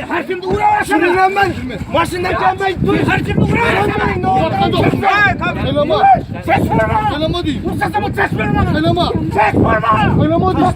Her kimde uğraşamam ben. Maşındayken ben dur. Her kimde uğraşamam. Ne oldu? Selama. Ses verme. Selama değil. Bu sesime ses verme. Selama. Ses verme. Selama değil.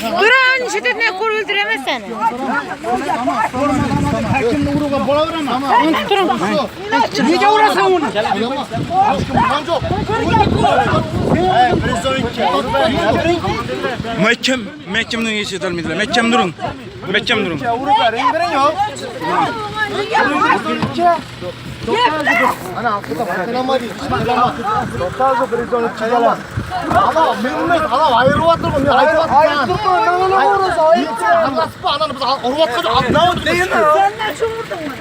Durağın şiddetine kur öldüremez seni. Hakimde uğruğa boğulur ama. Unutturum. Niye uğraşan onu? Mahkemden geçirdiler. Mahkem durun. Mahkem durun. Ana selama değil. Selama. Doktor prezident çıkalar. Ana memnun. Ana ayrıvatır mı? Ayrıvatır mı? Anlasın mı? Ana biz ayrıvatır. Ne oldu? Sen ne çumurdun mu?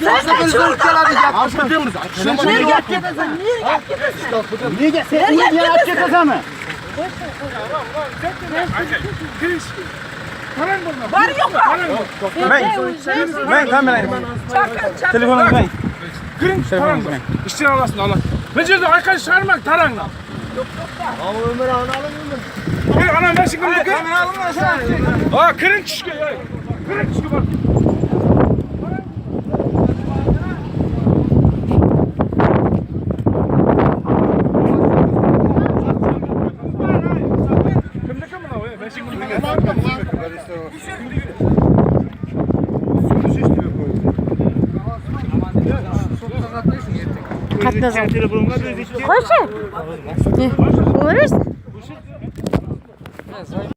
Sen prezident çıkalar diyecek. Arşıdığımız. Niye gerçekten? Niye gerçekten? Niye gerçekten mi? Var yok mu? Ben kamerayım. Telefonum ben. Kırın taranla. İşte Allah'sın Allah. Mecliste arkadaş çağırmak taranla. Ama Ömer ana alın mı? Anam ben şimdi kırın. Kamera alın mı aşağı? Aa kırın çıkıyor ya. Kırın çıkıyor bak. Katlasın. Koşun. Uğraşsın.